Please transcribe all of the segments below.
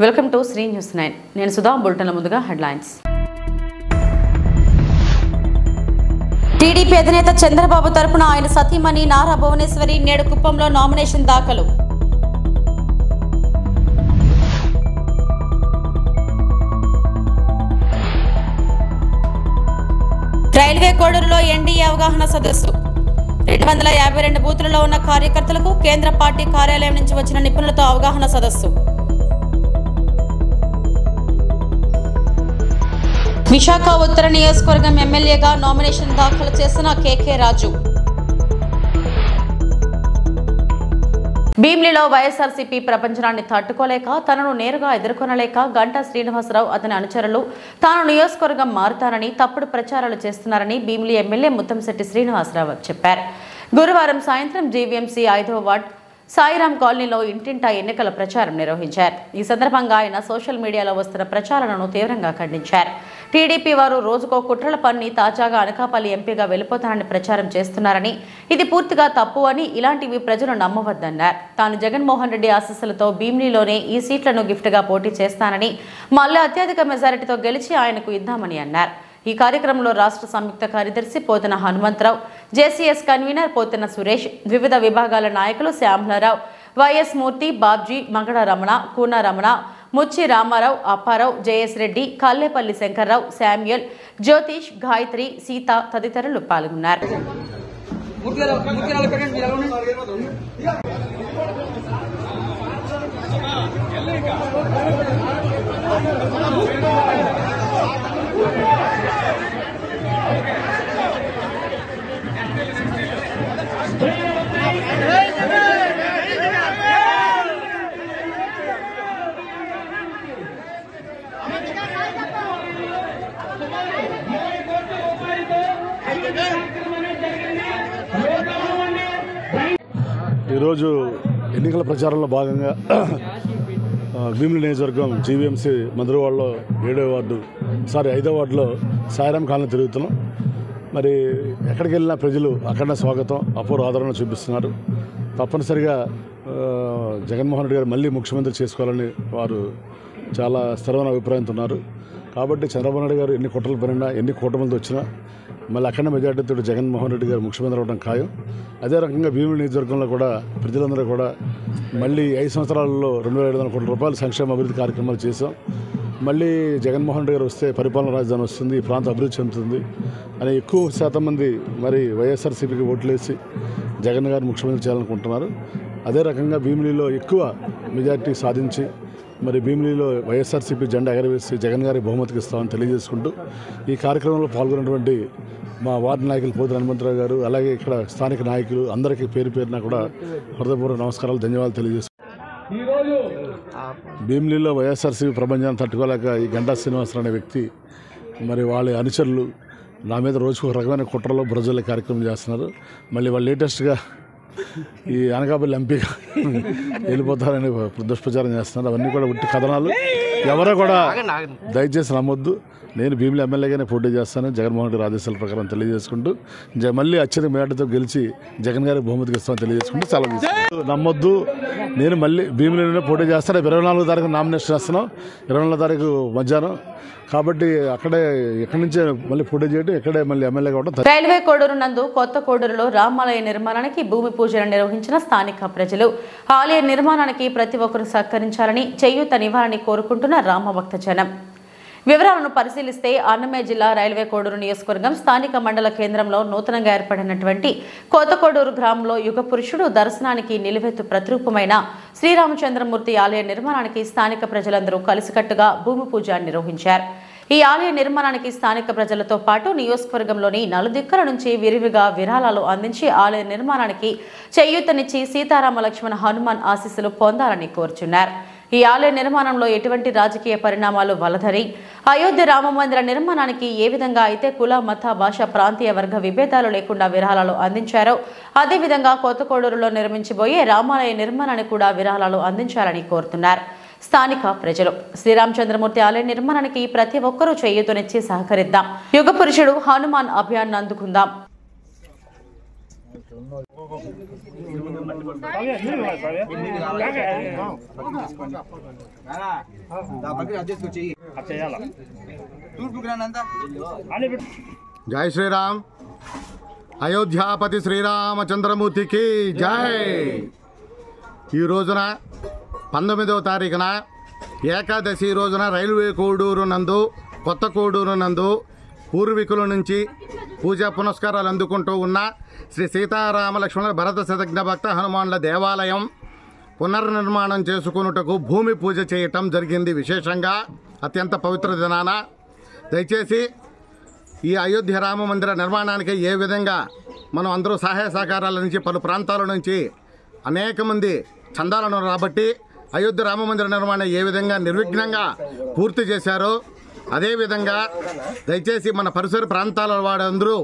Welcome to Shri news 9. నేను సుధా. బులెటిన్ల ముందుగా headlines. TDP అధినేత చంద్రబాబు తరపున ఆయన సతీమణి నారా భువనేశ్వరి నేడు కుప్పంలో నామినేషన్ దాఖలు. రైల్వే కోడూరులో ఎన్డీఏ అవగాహన సదస్సు. 252 బూతులలో ఉన్న కార్యకర్తలకు కేంద్ర పార్టీ కార్యాలయం నుంచి వచ్చిన నిపుణులతో అవగాహన సదస్సు. విశాఖ ఉత్తర నియోజకవర్గం ఎమ్మెల్యేగా నామినేషన్ దాఖలు చేసిన కేకే రాజు. భీమిలిలో వైఎస్ఆర్సీపీ ప్రపంచాన్ని తట్టుకోలేక తనను నేరుగా ఎదుర్కొనలేక గంటా శ్రీనివాసరావు అతని అనుచరులు తాను నియోజకవర్గం మారుతానని తప్పుడు ప్రచారాలు చేస్తున్నారని భీమిలి ఎమ్మెల్యే ముత్తంశెట్టి శ్రీనివాసరావు చెప్పారు. గురువారం సాయంత్రం జీవీఎంసీ 5వ వార్డ్ సాయిరాం కాలనీలో ఇంటింటా ఎన్నికల ప్రచారం నిర్వహించారు. ఈ సందర్భంగా ఆయన సోషల్ మీడియాలో వస్తున్న ప్రచారాలను తీవ్రంగా ఖండించారు. టీడీపీ వారు రోజుకో కుట్రల పన్ని తాజాగా అనకాపల్లి ఎంపీగా వెళ్లిపోతానని ప్రచారం చేస్తున్నారని, ఇది పూర్తిగా తప్పు అని, ఇలాంటివి ప్రజలు నమ్మవద్దన్నారు. తాను జగన్మోహన్ రెడ్డి ఆశీస్సులతో భీమిలిలోనే ఈ సీట్లను గిఫ్ట్గా పోటీ చేస్తానని, మళ్ళీ అత్యధిక మెజారిటీతో గెలిచి ఆయనకు ఇద్దామని అన్నారు. ఈ కార్యక్రమంలో రాష్ట్ర సంయుక్త కార్యదర్శి పోతన హనుమంతరావు, జేసీఎస్ కన్వీనర్ పోతన సురేష్, వివిధ విభాగాల నాయకులు శ్యామలరావు, వైఎస్ మూర్తి, బాబ్జీ, మగడ రమణ, కూన రమణ, ముచ్చి రామారావు, అప్పారావు, జేఎస్ రెడ్డి, కల్లేపల్లి శంకర్రావు, శామ్యుయల్, జ్యోతిష్, గాయత్రి, సీత తదితరులు పాల్గొన్నారు. ఈరోజు ఎన్నికల ప్రచారంలో భాగంగా భీమిలి నియోజకవర్గం జీవీఎంసీ మధురవాడలో 5వ వార్డులో సాయిరాం కాలనీ తిరుగుతున్నాం. మరి ఎక్కడికి వెళ్ళినా ప్రజలు అఖండ స్వాగతం, అపూర్వ ఆదరణ చూపిస్తున్నారు. తప్పనిసరిగా జగన్మోహన్ రెడ్డి గారు మళ్ళీ ముఖ్యమంత్రి చేసుకోవాలని వారు చాలా స్థిరమైన అభిప్రాయంతో ఉన్నారు. కాబట్టి చంద్రబాబు నాయుడు గారు ఎన్ని కుట్రలు పడినా, ఎన్ని కూటమిలతో వచ్చినా మళ్ళీ అఖండ మెజార్టీతో జగన్మోహన్ రెడ్డి గారు ముఖ్యమంత్రి అవ్వడం ఖాయం. అదే రకంగా భీమిలి నియోజకవర్గంలో కూడా ప్రజలందరూ కూడా మళ్ళీ 5 సంవత్సరాలలో 2,500 కోట్ల రూపాయల సంక్షేమ అభివృద్ధి కార్యక్రమాలు చేశాం. మళ్ళీ జగన్మోహన్ రెడ్డి గారు వస్తే పరిపాలన రాజధాని వస్తుంది, ఈ ప్రాంతం అభివృద్ధి చెందుతుంది అని ఎక్కువ శాతం మంది మరి వైఎస్ఆర్సీపీకి ఓట్లేసి జగన్ గారు ముఖ్యమంత్రి చేయాలనుకుంటున్నారు. అదే రకంగా భీమిలిలో ఎక్కువ మెజార్టీ సాధించి మరి భీమిలిలో వైఎస్ఆర్సీపీ జెండా ఎగరవేసి జగన్ గారికి బహుమతికి ఇస్తామని తెలియజేసుకుంటూ ఈ కార్యక్రమంలో పాల్గొన్నటువంటి మా వార్డు నాయకులు పోతన హనుమంతరావు గారు, అలాగే ఇక్కడ స్థానిక నాయకులు అందరికీ పేరు పేరున కూడా హృదయపూర్వక నమస్కారాలు, ధన్యవాదాలు తెలియజేసుకుంటాం. భీమిలిలో వైఎస్ఆర్సీపీ ప్రపంచాన్ని తట్టుకోలేక ఈ గంటా శ్రీనివాసరావు అనే వ్యక్తి మరి వాళ్ళ అనుచరులు నా మీద రోజుకు ఒక రకమైన కుట్రలో బురజల్లే కార్యక్రమం చేస్తున్నారు. మళ్ళీ వాళ్ళు లేటెస్ట్గా ఈ అనకాపల్లి ఎంపీగా వెళ్ళిపోతారని దుష్ప్రచారం చేస్తున్నారు. అవన్నీ కూడా ఉట్టి కథనాలు. ఎవరో కూడా దయచేసి నమ్మొద్దు. నేను భీమిలి ఎమ్మెల్యేగానే పోటీ చేస్తాను జగన్మోహన్ రెడ్డి ఆదేశాల ప్రకారం తెలియజేసుకుంటూ మళ్ళీ అత్యధిక మెజార్టీతో గెలిచి జగన్ గారికి బహుమతికి ఇస్తామని తెలియజేసుకుంటూ సెలవు నమ్మొద్దు. నేను మళ్ళీ భీమిలిలోనే పోటీ చేస్తాను. 24వ తారీఖు నామినేషన్ చేస్తున్నాం, 24వ తారీఖు మధ్యాహ్నం. కాబట్టి ఎక్కడి నుంచే మళ్ళీ పోటీ చేయడం, ఎక్కడే మళ్ళీ ఎమ్మెల్యే కావడం. రైల్వే కోడూరు నందు కొత్త కోడూరులో రామాలయ నిర్మాణానికి భూమి పూజలు నిర్వహించిన స్థానిక ప్రజలు ఆలయ నిర్మాణానికి ప్రతి ఒక్కరూ సహకరించాలని, చేయూతనివ్వాలని కోరుకుంటున్న రామభక్త జనం. వివరాలను పరిశీలిస్తే అన్నమయ్య జిల్లా రైల్వే కోడూరు నియోజకవర్గం స్థానిక మండల కేంద్రంలో నూతనంగా ఏర్పడినటువంటి కొత్త కోడూరు గ్రామంలో యుగ పురుషుడు దర్శనానికి నిలువెత్తు ప్రతిరూపమైన శ్రీరామచంద్రమూర్తి ఆలయ నిర్మాణానికి స్థానిక ప్రజలందరూ కలిసికట్టుగా భూమి పూజ నిర్వహించారు. ఈ ఆలయ నిర్మాణానికి స్థానిక ప్రజలతో పాటు నియోజకవర్గంలోని నలుదిక్కుల నుంచి విరివిగా విరాళాలు అందించి ఆలయ నిర్మాణానికి చేయూతనిచ్చి సీతారామ లక్ష్మణ హనుమాన్ ఆశీస్సులు పొందాలని కోరుచున్నారు. ఈ ఆలయ నిర్మాణంలో ఎటువంటి రాజకీయ పరిణామాలు వలధరి అయోధ్య రామ మందిర నిర్మాణానికి ఏ విధంగా అయితే కుల, మత, భాష, ప్రాంతీయ వర్గ విభేదాలు లేకుండా విరాళాలు అందించారో అదేవిధంగా కొత్త కోడూరులో నిర్మించబోయే రామాలయ నిర్మాణానికి కూడా విరాళాలు అందించాలని కోరుతున్నారు స్థానిక ప్రజలు. శ్రీరామచంద్రమూర్తి ఆలయ నిర్మాణానికి ప్రతి ఒక్కరూ చేయూతనిచ్చి సహకరిద్దాం. యుగ పురుషుడు హనుమాన్ అభియాన్ అందుకుందాం. జై శ్రీరామ్. అయోధ్యాపతి శ్రీరామచంద్రమూర్తికి జై. ఈ రోజున 19వ తారీఖున ఏకాదశి రోజున రైల్వే కోడూరు నందు, కొత్త కోడూరు నందు పూర్వీకుల నుంచి పూజా పునస్కారాలు అందుకుంటూ ఉన్న శ్రీ సీతారామ లక్ష్మణ భరత శతఘ్న భక్త హనుమాన్ల దేవాలయం పునర్నిర్మాణం చేసుకున్నటకు భూమి పూజ చేయటం జరిగింది. విశేషంగా అత్యంత పవిత్ర దినాన దయచేసి ఈ అయోధ్య రామ మందిర నిర్మాణానికి ఏ విధంగా మనం అందరూ సహాయ సహకారాల నుంచి పలు ప్రాంతాల నుంచి అనేక మంది చందాలను రాబట్టి అయోధ్య రామ మందిర నిర్మాణం ఏ విధంగా నిర్విఘ్నంగా పూర్తి చేశారో అదేవిధంగా దయచేసి మన పరిసర ప్రాంతాల వారందరూ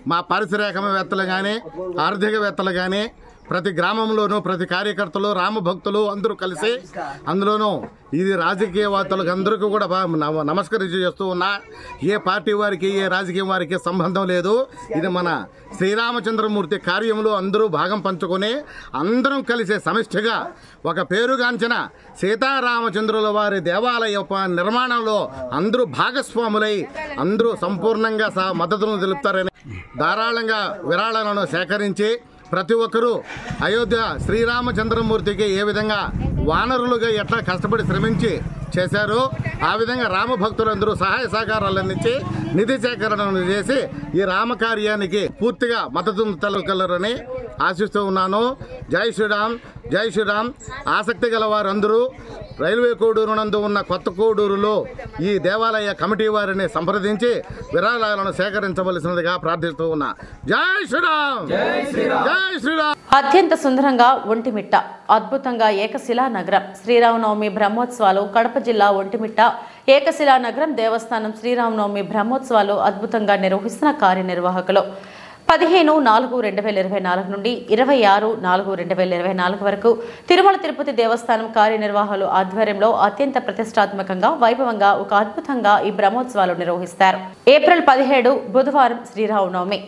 మా పారిశ్రామికవేత్తలు కానీ ఆర్థికవేత్తలు కానీ ప్రతి గ్రామంలోనూ ప్రతి కార్యకర్తలు రామభక్తులు అందరూ కలిసి అందులోనూ ఇది రాజకీయవేత్తలకు అందరికీ కూడా నమస్కరించి చేస్తూ ఉన్నా. ఏ పార్టీ వారికి ఏ రాజకీయం వారికి సంబంధం లేదు. ఇది మన శ్రీరామచంద్రమూర్తి కార్యంలో అందరూ భాగం పంచుకొని అందరం కలిసి సమిష్టిగా ఒక పేరుగాంచిన సీతారామచంద్రుల వారి దేవాలయ నిర్మాణంలో అందరూ భాగస్వాములై అందరూ సంపూర్ణంగా మద్దతును తెలుపుతారని ధారాళంగా విరాళాలను సేకరించి ప్రతి ఒక్కరూ అయోధ్య శ్రీరామచంద్రమూర్తికి ఏ విధంగా వానరులుగా ఎట్లా కష్టపడి శ్రమించి చేశారో ఆ విధంగా రామభక్తులందరూ సహాయ సహకారాలు అందించి నిధి సేకరణను చేసి ఈ రామకార్యానికి పూర్తిగా మద్దతు తెలపగలరని ఆశిస్తూ ఉన్నాను. జై శ్రీరామ్, జై శ్రీరామ్. ఆసక్తి గల వారందరూ రైల్వే కోడూరు నందు ఉన్న కొత్త కోడూరులో ఈ దేవాలయ కమిటీ వారిని సంప్రదించి విరాళాలను సేకరించవలసినదిగా ప్రార్థిస్తూ ఉన్నా. జై శ్రీరామ్, జై శ్రీరామ్. అత్యంత సుందరంగా ఒంటిమిట్ట అద్భుతంగా ఏకశిలా నగరం శ్రీరామనవమి బ్రహ్మోత్సవాలు కడప జిల్లా ఒంటిమిట్ట ఏకశిలా నగరం దేవస్థానం శ్రీరామనవమి బ్రహ్మోత్సవాలు అద్భుతంగా నిర్వహిస్తున్న కార్యనిర్వాహకులు 15/4/2024 నుండి 26/4/2024 వరకు తిరుమల తిరుపతి దేవస్థానం కార్యనిర్వాహకులు ఆధ్వర్యంలో అత్యంత ప్రతిష్టాత్మకంగా వైభవంగా ఒక అద్భుతంగా ఈ బ్రహ్మోత్సవాలు నిర్వహిస్తారు. ఏప్రిల్ 17 బుధవారం శ్రీరామనవమి,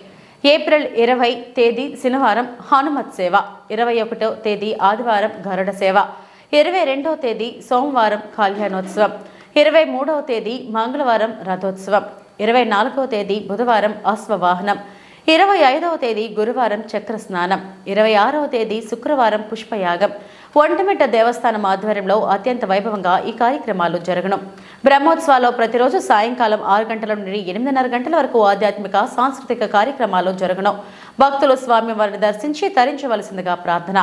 ఏప్రిల్ 20 తేదీ శనివారం హనుమత్ సేవ, 21వ తేదీ ఆదివారం గరుడ సేవ, 22వ తేదీ సోమవారం కళ్యాణోత్సవం, 23వ తేదీ మంగళవారం రథోత్సవం, 24వ తేదీ బుధవారం అశ్వవాహనం, 25వ తేదీ గురువారం చక్ర స్నానం, 26వ తేదీ శుక్రవారం పుష్పయాగం. ఒంటిమిట్ట దేవస్థానం ఆధ్వర్యంలో అత్యంత వైభవంగా ఈ కార్యక్రమాలు జరగను. బ్రహ్మోత్సవాల్లో ప్రతిరోజు సాయంకాలం 6 గంటల నుండి 8:30 గంటల వరకు ఆధ్యాత్మిక సాంస్కృతిక కార్యక్రమాలు జరగను. భక్తులు స్వామివారిని దర్శించి తరించవలసిందిగా ప్రార్థన.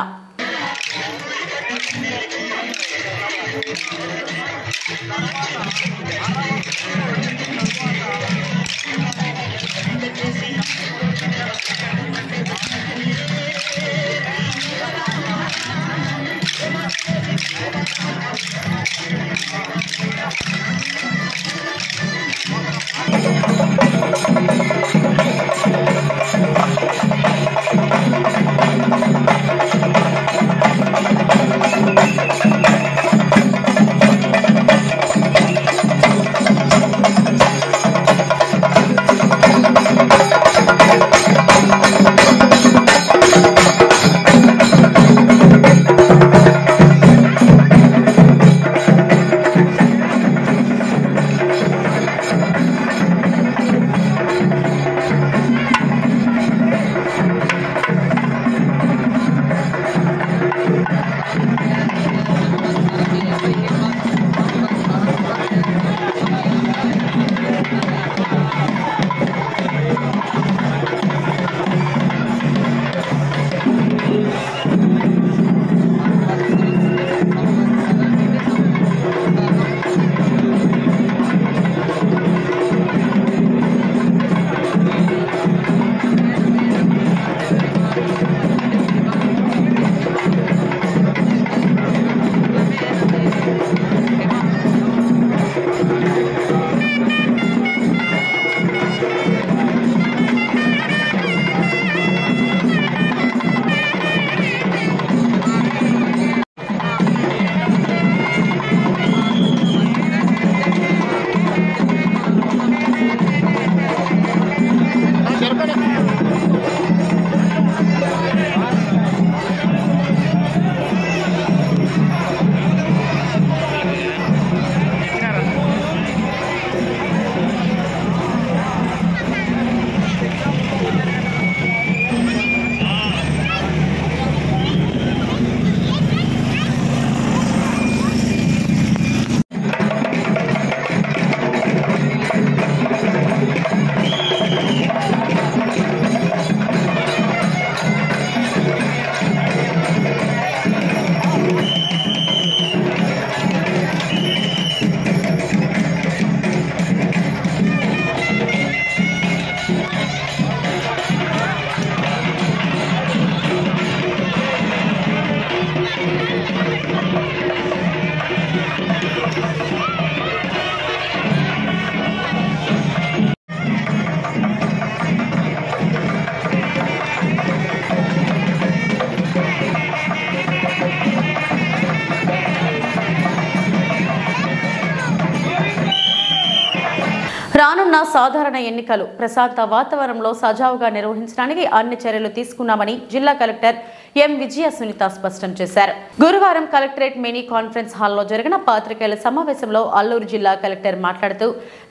రానున్న సాధారణ ఎన్నికలు ప్రశాంత వాతావరణంలో సజావుగా నిర్వహించడానికి అన్ని చర్యలు తీసుకున్నామని జిల్లా కలెక్టర్ ఎం విజయ సునీత స్పష్టం చేశారు. గురువారం కలెక్టరేట్ మినీ కాన్ఫరెన్స్ హాల్లో జరిగిన పాత్రికేయుల సమావేశంలో అల్లూరు జిల్లా కలెక్టర్ మాట్లాడుతూ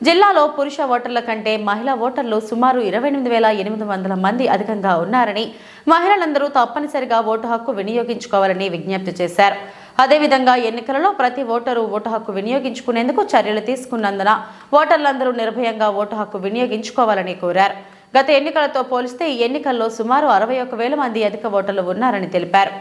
జిల్లాలో పురుష ఓటర్ల కంటే మహిళా ఓటర్లు సుమారు 28,800 మంది అధికంగా ఉన్నారని, మహిళలందరూ తప్పనిసరిగా ఓటు హక్కు వినియోగించుకోవాలని విజ్ఞప్తి చేశారు. అదేవిధంగా ఎన్నికలలో ప్రతి ఓటరు ఓటు హక్కు వినియోగించుకునేందుకు చర్యలు తీసుకున్నందున ఓటర్లందరూ నిర్భయంగా ఓటు హక్కు వినియోగించుకోవాలని కోరారు. గత ఎన్నికలతో పోలిస్తే ఈ ఎన్నికల్లో సుమారు 61,000 మంది అధిక ఓటర్లు ఉన్నారని తెలిపారు.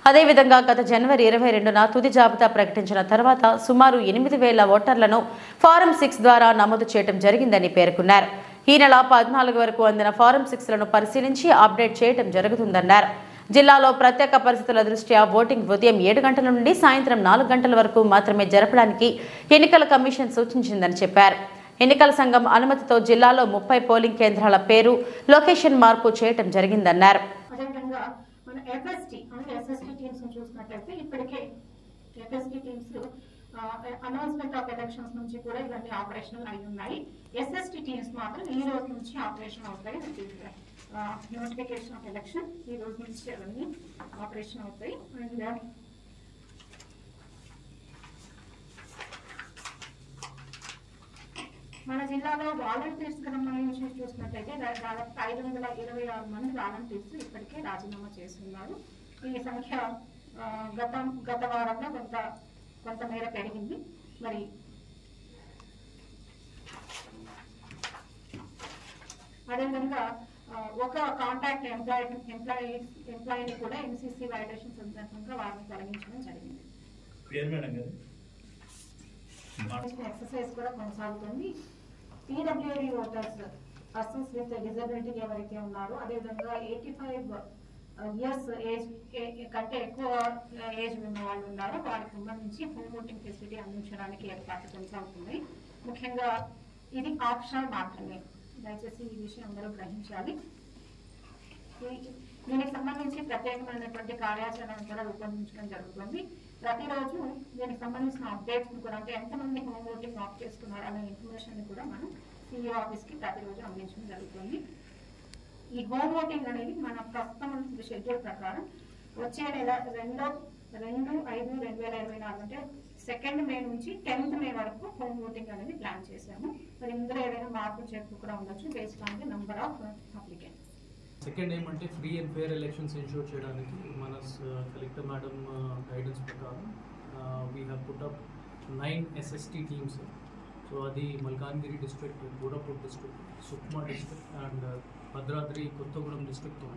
అదేవిధంగా గత జనవరి 22న తుది జాబితా ప్రకటించిన తర్వాత సుమారు 8,000 ఓటర్లను ఫారం 6 ద్వారా నమోదు చేయడం జరిగిందని పేర్కొన్నారు. ఈ నెల 14 వరకు అందిన ఫారం 6లను పరిశీలించి అప్డేట్ చేయడం జరుగుతుందన్నారు. జిల్లాలో ప్రత్యేక పరిస్థితుల దృష్ట్యా ఓటింగ్ ఉదయం 7 గంటల నుండి సాయంత్రం 4 గంటల వరకు మాత్రమే జరపడానికి ఎన్నికల కమిషన్ సూచించిందని చెప్పారు. ఎన్నికల సంఘం అనుమతితో జిల్లాలో 30 పోలింగ్ కేంద్రాల పేరు, లొకేషన్ మార్పు చేయడం జరిగిందన్నారు. అనౌన్స్మెంట్ ఆఫ్ ఎలక్షన్స్ నుంచి కూడా ఇవన్నీ ఆపరేషనల్ అయి ఉన్నాయి. ఎస్ఎస్టీ టీమ్స్ మాత్రం ఈ రోజు నుంచి ఆపరేషన్ అవుతాయి. నోటిఫికేషన్ ఆఫ్ ఎలక్షన్ ఈ రోజు నుంచి అవన్నీ ఆపరేషన్ అవుతాయి. అండ్ మన జిల్లాలో వాలంటీర్స్ సంబంధించి చూసినట్లయితే దాదాపు 526 మంది వాలంటీర్స్ ఇప్పటికే రాజీనామా చేస్తున్నారు. ఈ సంఖ్య గత వారంలో కొంత మేర పెరిగింది. మరి అదేవిధంగా ఒక కాంటాక్ట్ ఎంప్లాయీని కూడా ఎంసీసీ వైలేషన్ సందర్భంగా వారిని తొలగించడం జరిగింది. ఎక్సర్సైజ్ కూడా కొనసాగుతుంది. PWD voters, persons with disability ఎవరైతే ఉన్నారో, అదేవిధంగా 85 ఇయర్స్ ఏజ్ కంటే ఎక్కువ ఏజ్ ఉన్న వాళ్ళు ఉన్నారు, వారికి సంబంధించి హోమ్ ఓటింగ్ ఫెసిలిటీ అందించడానికి ఏర్పాట్లు కొనసాగుతున్నాయి. ముఖ్యంగా ఇది ఆప్షనల్ మాత్రమే, దయచేసి ఈ విషయం అందరూ గ్రహించాలి. దీనికి సంబంధించి ప్రత్యేకమైనటువంటి కార్యాచరణ కూడా రూపొందించడం జరుగుతుంది. ప్రతిరోజు దీనికి సంబంధించిన అప్డేట్స్ కూడా, అంటే ఎంతమంది హోమ్ ఓటింగ్ ఆఫ్ చేసుకున్నారు అనే ఇన్ఫర్మేషన్ కూడా మనం సిఇఓ ఆఫీస్కి ప్రతిరోజు అందించడం జరుగుతుంది. ఈ హోమ్ ఓటింగ్ అనేది మన ప్రస్తుతం షెడ్యూల్ ప్రకారం వచ్చే నెల 2/5/2024 అంటే 2nd మే నుంచి 10th మే వరకు హోమ్ ఓటింగ్ అనేది ప్లాన్ చేశాము. మరి ఇందులో ఏదైనా మార్పు చేర్పు కూడా ఉండొచ్చు based on the number of applicants. Second ఏమంటే free and fair elections ensure చేయడానికి మన కలెక్టర్ మేడం గైడెన్స్ ప్రకారం we have put up 9 SST teams. So అది Malkangiri district, Gorakhpur district, Sukma district and Bhadradri Kothagudem డిస్ట్రిక్ట్తో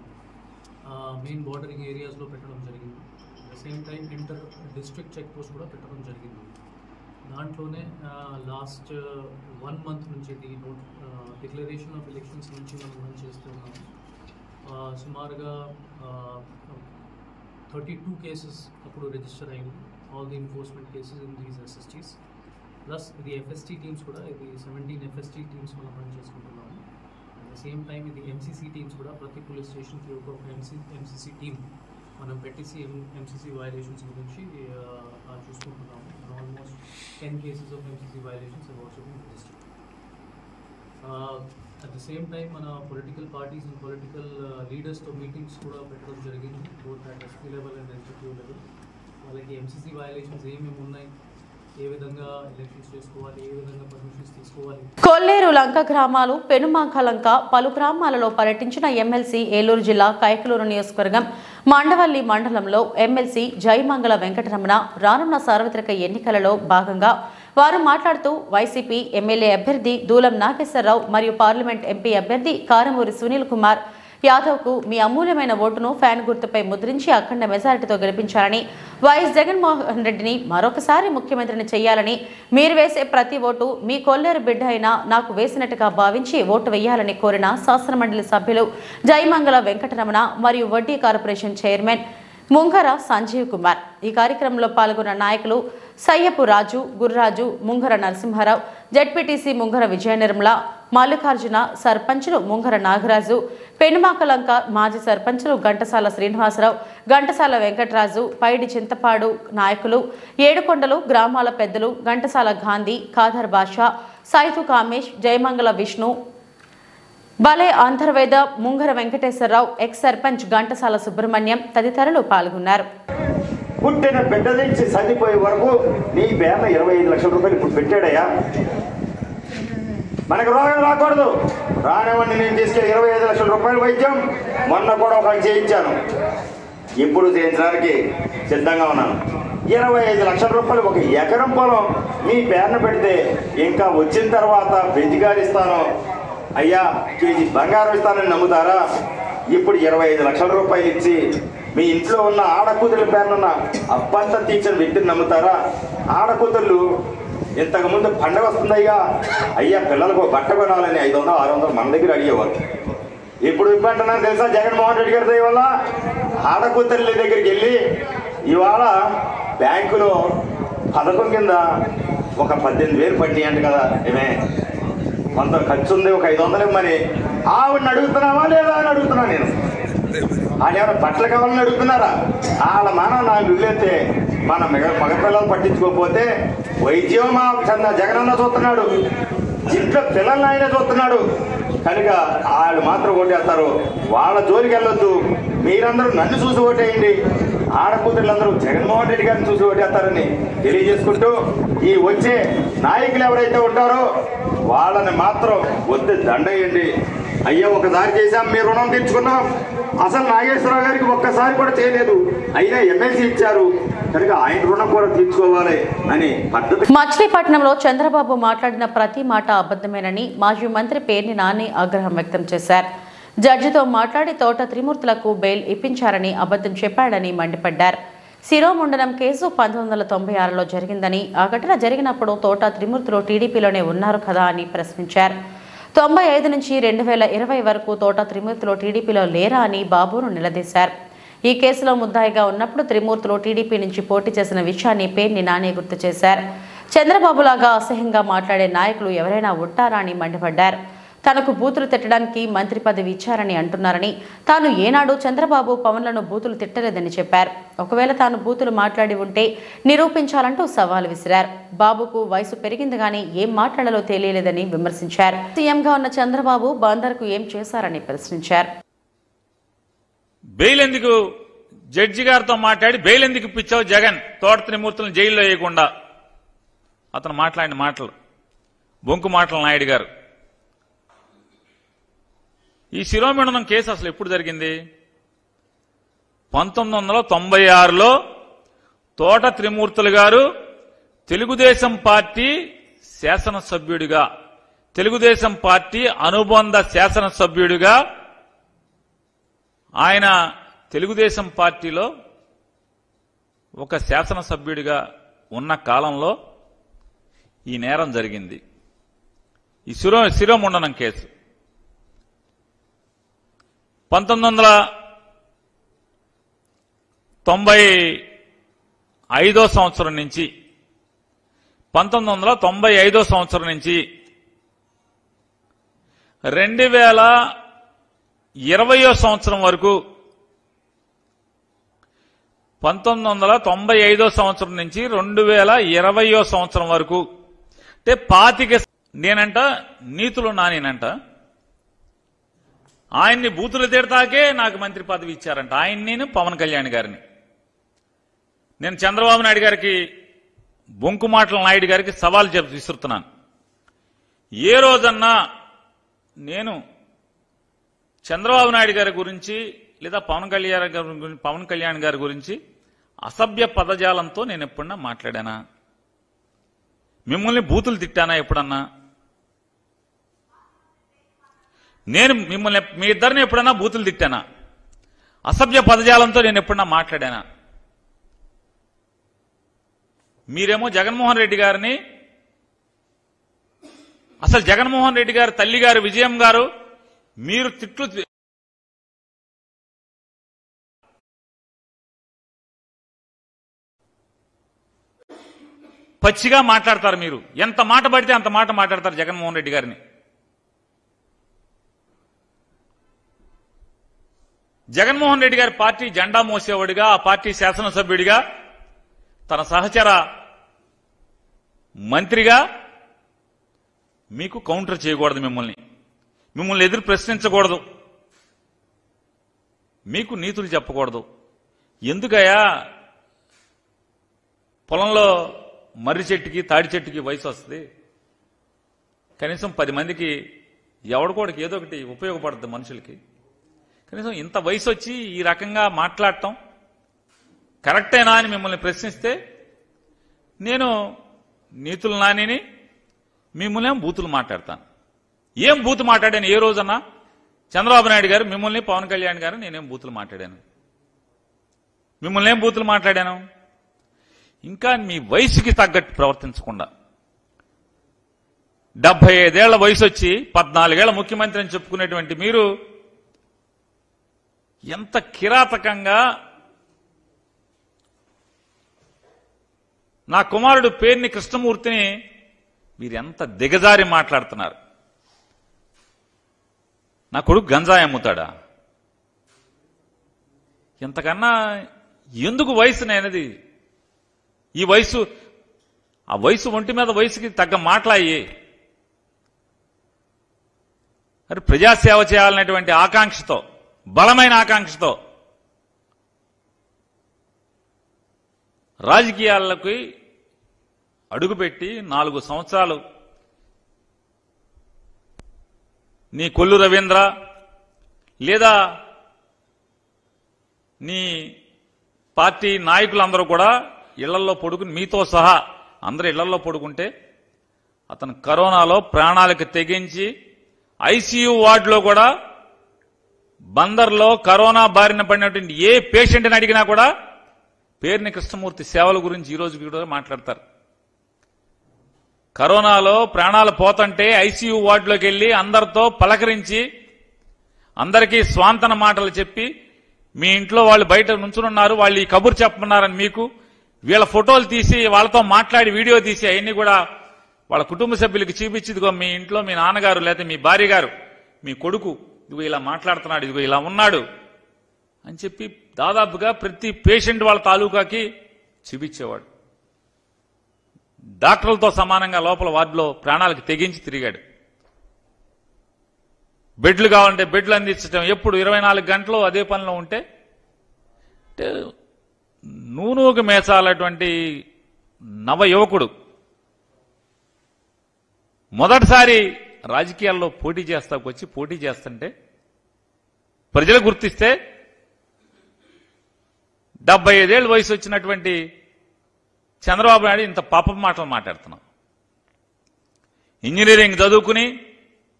మెయిన్ బార్డరింగ్ ఏరియాస్లో పెట్టడం జరిగింది. At the same time inter district check post కూడా పెట్టడం జరిగింది. దాంట్లోనే లాస్ట్ 1 month నుంచి డిక్లరేషన్ ఆఫ్ ఎలక్షన్స్ నుంచి మనం రన్ చేస్తూ ఉన్నాము. సుమారుగా 32 కేసెస్ అప్పుడు రిజిస్టర్ అయింది, all the enforcement cases in these SSTs. Plus ఇది FST టీమ్స్ కూడా, ఇది 17 FST టీమ్స్ మనం రన్ చేసుకుంటున్నాము. అట్ ద సేమ్ టైం ఇది MCC టీమ్స్ కూడా, ప్రతి పోలీస్ స్టేషన్కి ఒక MCC టీమ్ మనం పెట్టేసి MCC వైలేషన్స్ గురించి చూసుకుంటున్నాము. Almost 10 cases of MCC violations have also been registered. At the same time మన పొలిటికల్ పార్టీస్ అండ్ పొలిటికల్ లీడర్స్తో మీటింగ్స్ కూడా పెట్టడం జరిగింది, both at SP level and executive level. వాళ్ళకి MCC వైలేషన్స్ ఏమేమి ఉన్నాయి, ఏ విధంగా ఎలక్షన్స్ చేసుకోవాలి, ఏ విధంగా పర్మిషన్స్ తీసుకోవాలి. కొల్లేరు లంక గ్రామాలు, పెనుమాంకలంక పలు గ్రామాలలో పర్యటించిన ఎమ్మెల్సీ ఏలూరు జిల్లా కైకలూరు నియోజకవర్గం మండవల్లి మండలంలో ఎమ్మెల్సీ జయమంగళ వెంకటరమణ రానున్న సార్వత్రిక ఎన్నికలలో భాగంగా వారు మాట్లాడుతూ వైసీపీ ఎమ్మెల్యే అభ్యర్థి దూలం నాగేశ్వరరావు మరియు పార్లమెంట్ ఎంపీ అభ్యర్థి కారమూరి సునీల్ కుమార్ యాదవ్కు మీ అమూల్యమైన ఓటును ఫ్యాన్ గుర్తుపై ముద్రించి అఖండ మెజారిటీతో గెలిపించాలని, వైఎస్ జగన్మోహన్ రెడ్డిని మరొకసారి ముఖ్యమంత్రిని చేయాలని, మీరు వేసే ప్రతి ఓటు మీ కొల్లేరు బిడ్డ అయినా నాకు వేసినట్టుగా భావించి ఓటు వేయాలని కోరిన శాసనమండలి సభ్యులు జయమంగళ వెంకటరమణ మరియు వడ్డీ కార్పొరేషన్ చైర్మన్ ముంగర సంజీవ్ కుమార్. ఈ కార్యక్రమంలో పాల్గొన్న నాయకులు సయ్యపు రాజు, గుర్రాజు, ముంగర నరసింహారావు, జెడ్పీటీసీ ముంగర విజయ నిర్మల, మల్లికార్జున, సర్పంచులు ముంగర నాగరాజు, పెనుమాకలంక మాజీ సర్పంచులు ఘంటసాల శ్రీనివాసరావు, ఘంటసాల వెంకటరాజు, పైడి చింతపాడు నాయకులు, ఏడుకొండలు గ్రామాల పెద్దలు ఘంటసాల గాంధీ, ఖాదర్ బాషా, సైతు కామేష్, జయమంగళ విష్ణు, బలే అంతర్వేద, ముంగర వెంకటేశ్వరరావు, ఎక్స్ సర్పంచ్ ఘంటసాల సుబ్రహ్మణ్యం తదితరులు పాల్గొన్నారు. పుట్టిన బిడ్డ నుంచి చనిపోయే వరకు నీ పేరున 25 లక్షల రూపాయలు ఇప్పుడు పెట్టాడయ్యా. మనకు రోగం రాకూడదు, రానివ్వండి. నేను తీసుకెళ్ళి 25 లక్షల రూపాయలు వైద్యం మొన్న కూడా ఒకటి చేయించాను, ఇప్పుడు చేయించడానికి సిద్ధంగా ఉన్నాను. 25 లక్షల రూపాయలు ఒక ఎకరం పొలం మీ పేరున పెడితే ఇంకా వచ్చిన తర్వాత బెంజిగారు ఇస్తాను అయ్యా, కేజీ బంగారం ఇస్తానని నమ్ముతారా? ఇప్పుడు 25 లక్షల రూపాయలు ఇచ్చి మీ ఇంట్లో ఉన్న ఆడకూతుల పేరునున్న అబ్బంతా తీర్చిన వ్యక్తిని నమ్ముతారా? ఆడకూతుళ్ళు ఇంతకుముందు పండగ వస్తుందయ్యా, అయ్యా పిల్లలకు బట్ట కొనాలని 500, 600 మన దగ్గర అడిగేవారు. ఇప్పుడు ఇబ్బంటున్నారు తెలుసా? జగన్మోహన్ రెడ్డి గారి దయ వల్ల ఆడకూతుర్ల దగ్గరికి వెళ్ళి ఇవాళ బ్యాంకులో పథకం కింద ఒక 18,000 పడినాయంట కదా. ఏమే కొంత ఖర్చు ఉంది, ఒక 500 ఇవ్వమని ఆవిడని అడుగుతున్నావా లేదా అని అడుగుతున్నా నేను. ఆయన ఏమైనా బట్టలు కావాలని అడుగుతున్నారా? వాళ్ళ మనం నాకు ఇల్లేస్తే మన మగపిల్లలు పట్టించుకోకపోతే వైద్యం మా జగనన్న చూస్తున్నాడు, ఇంట్లో పిల్లల్ని ఆయన చూస్తున్నాడు. కనుక వాళ్ళు మాత్రం ఓటేస్తారు, వాళ్ళ జోలికి వెళ్ళొద్దు. మీరందరూ నన్ను చూసి ఓటేయండి, ఆడకూతురులందరూ జగన్మోహన్ రెడ్డి గారిని చూసి ఓటేస్తారని తెలియజేసుకుంటూ, ఈ వచ్చే నాయకులు ఎవరైతే ఉంటారో వాళ్ళని మాత్రం వద్దు దండేయండి. అయ్యో ఒకసారి చేశాం, మీ రుణం తీర్చుకున్నాం. అసలు నాగేశ్వరరావు గారికి ఒక్కసారి కూడా చేయలేదు, అయినా ఎమ్మెల్సీ ఇచ్చారు కనుక ఆయన రుణం కూడా తీర్చుకోవాలి అని పద్ధతి. మచిలీపట్నంలో చంద్రబాబు మాట్లాడిన ప్రతి మాట అబద్ధమేనని మాజీ మంత్రి పేర్ని నాని ఆగ్రహం వ్యక్తం చేశారు. జడ్జితో మాట్లాడి తోట త్రిమూర్తులకు బెయిల్ ఇప్పించారని అబద్ధం చెప్పాడని మండిపడ్డారు. శిరోముండనం కేసు 1996లో జరిగిందని, ఆ ఘటన జరిగినప్పుడు తోట త్రిమూర్తులు టీడీపీలోనే ఉన్నారు కదా అని ప్రశ్నించారు. 95 నుంచి 2020 వరకు తోట త్రిమూర్తులు టీడీపీలో లేరా అని బాబును నిలదీశారు. ఈ కేసులో ముద్దాయిగా ఉన్నప్పుడు త్రిమూర్తులు టీడీపీ నుంచి పోటీ చేసిన విషయాన్ని పేర్ని నాని గుర్తు చేశారు. చంద్రబాబులాగా అసహ్యంగా మాట్లాడే నాయకులు ఎవరైనా ఉంటారా అని మండిపడ్డారు. తనకు బూతులు తిట్టడానికి మంత్రి పదవి ఇచ్చారని అంటున్నారని, తాను ఏనాడు చంద్రబాబు పవన్లను బూతులు తిట్టలేదని చెప్పారు. ఒకవేళ తాను బూతులు మాట్లాడి ఉంటే నిరూపించాలంటూ సవాల్ విసిరారు. బాబుకు వయసు పెరిగింది కానీ ఏం మాట్లాడాలో తెలియలేదని విమర్శించారు. సీఎంగా ఉన్న చంద్రబాబు బందర్కు ఏం చేశారని ప్రశ్నించారు. బెయిల్ ఎందుకు జడ్జి గారితో మాట్లాడి బెయిల్ ఎందుకు ఇప్పించావు జగన్, తోట త్రిమూర్తులను జైల్లో వేయకుండా? అతను మాట్లాడిన మాటలు బొంకు మాటలు. నాయుడు గారు, ఈ శిరోమండనం కేసు అసలు ఎప్పుడు జరిగింది? 1996లో తోట త్రిమూర్తులు గారు తెలుగుదేశం పార్టీ శాసనసభ్యుడిగా, తెలుగుదేశం పార్టీ అనుబంధ శాసనసభ్యుడిగా ఆయన తెలుగుదేశం పార్టీలో ఒక శాసనసభ్యుడిగా ఉన్న కాలంలో ఈ నేరం జరిగింది. ఈ శిరోముండనం కేసు 1995 సంవత్సరం నుంచి 1995 సంవత్సరం నుంచి 2020 సంవత్సరం వరకు 1995 సంవత్సరం నుంచి 2020 సంవత్సరం వరకు అంటే 25 నేనంట నీతులు నానేనంట ఆయన్ని బూతులు తిడతాకే నాకు మంత్రి పదవి ఇచ్చారంట. నేను పవన్ కళ్యాణ్ గారిని, నేను చంద్రబాబు నాయుడు గారికి, బొంకు మాటల నాయుడు గారికి సవాల్ విసురుతున్నాను. ఏ రోజన్నా నేను చంద్రబాబు నాయుడు గారి గురించి లేదా పవన్ కళ్యాణ్ గారి గురించి అసభ్య పదజాలంతో నేను ఎప్పుడన్నా మాట్లాడానా? మిమ్మల్ని బూతులు తిట్టానా ఎప్పుడన్నా? నేను మిమ్మల్ని మీ ఇద్దరిని ఎప్పుడన్నా బూతులు తిట్టానా? అసభ్య పదజాలంతో నేను ఎప్పుడన్నా మాట్లాడానా? మీరేమో జగన్మోహన్ రెడ్డి గారిని, అసలు జగన్మోహన్ రెడ్డి గారి తల్లి గారు విజయం గారు మీరు తిట్లు పచ్చిగా మాట్లాడతారు. మీరు ఎంత మాట పడితే అంత మాట మాట్లాడతారు జగన్మోహన్ రెడ్డి గారిని. జగన్మోహన్ రెడ్డి గారి పార్టీ జెండా మోసేవాడిగా, ఆ పార్టీ శాసనసభ్యుడిగా, తన సహచర మంత్రిగా మీకు కౌంటర్ చేయకూడదు, మిమ్మల్ని ఎదురు ప్రశ్నించకూడదు, మీకు నీతులు చెప్పకూడదు. ఎందుకయ్యా పొలంలో మర్రి చెట్టుకి తాడి చెట్టుకి వయసు వస్తుంది, కనీసం 10 మందికి ఎవడికోడికి ఏదో ఒకటి ఉపయోగపడుతుంది మనుషులకి. కనీసం ఇంత వయసు వచ్చి ఈ రకంగా మాట్లాడటం కరెక్టేనా అని మిమ్మల్ని ప్రశ్నిస్తే నేను నీతులు నానిని, మిమ్మల్ని ఏం బూతులు మాట్లాడతాను. ఏం బూతు మాట్లాడాను ఏ రోజన్నా? చంద్రబాబు నాయుడు గారు మిమ్మల్ని, పవన్ కళ్యాణ్ గారు నేనేం బూతులు మాట్లాడాను? మిమ్మల్ని ఏం బూతులు మాట్లాడాను? ఇంకా మీ వయసుకి తగ్గట్టు ప్రవర్తించకుండా 75 ఏళ్ల వయసు వచ్చి 14 ఏళ్ల ముఖ్యమంత్రి అని చెప్పుకునేటువంటి మీరు ఎంత కిరాతకంగా నా కుమారుడు పేర్ని కృష్ణమూర్తిని మీరు ఎంత దిగజారి మాట్లాడుతున్నారు. నా కొడుకు గంజాయి అమ్ముతాడా? ఇంతకన్నా ఎందుకు వయసు అనేది? ఈ వయసు, ఆ వయసు ఒంటి మీద వయసుకి తగ్గ మాట్లాయి. మరి ప్రజాసేవ చేయాలనేటువంటి ఆకాంక్షతో, బలమైన ఆకాంక్షతో రాజకీయాలకి అడుగుపెట్టి 4 సంవత్సరాలు నీ కొల్లు రవీంద్ర లేదా నీ పార్టీ నాయకులందరూ కూడా ఇళ్లలో పడుకుని, మీతో సహా అందరూ ఇళ్లలో పడుకుంటే అతను కరోనాలో ప్రాణాలకు తెగించి ఐసీయూ వార్డులో కూడా బందర్లో కరోనా బారిన పడినటువంటి ఏ పేషెంట్ని అడిగినా కూడా పేర్ని కృష్ణమూర్తి సేవల గురించి ఈ రోజు కూడా మాట్లాడతారు. కరోనాలో ప్రాణాలు పోతుంటే ఐసీయూ వార్డులోకి వెళ్లి అందరితో పలకరించి అందరికీ స్వాంతన మాటలు చెప్పి, మీ ఇంట్లో వాళ్ళు బయట నుంచునున్నారు, వాళ్ళు ఈ కబురు చెప్పమన్నారని మీకు వీళ్ళ ఫోటోలు తీసి వాళ్ళతో మాట్లాడి వీడియో తీసి అవన్నీ కూడా వాళ్ళ కుటుంబ సభ్యులకి చూపించి, ఇదిగో మీ ఇంట్లో మీ నాన్నగారు లేకపోతే మీ భార్య గారు, మీ కొడుకు ఇదిగో ఇలా మాట్లాడుతున్నాడు, ఇదిగో ఇలా ఉన్నాడు అని చెప్పి దాదాపుగా ప్రతి పేషెంట్ వాళ్ళ తాలూకాకి చూపించేవాడు. డాక్టర్లతో సమానంగా లోపల వార్డులో ప్రాణాలకు తెగించి తిరిగాడు. బెడ్లు కావాలంటే బెడ్లు అందించడం, ఎప్పుడు 24 గంటలు అదే పనిలో ఉంటే నూనూకు మేసాలటువంటి నవ యువకుడు మొదటిసారి రాజకీయాల్లో పోటీ చేస్తుంటే ప్రజలు గుర్తిస్తే 75 ఏళ్ళ వయసు వచ్చినటువంటి చంద్రబాబు నాయుడు ఇంత పాపం మాటలు మాట్లాడుతున్నాం. ఇంజనీరింగ్ చదువుకుని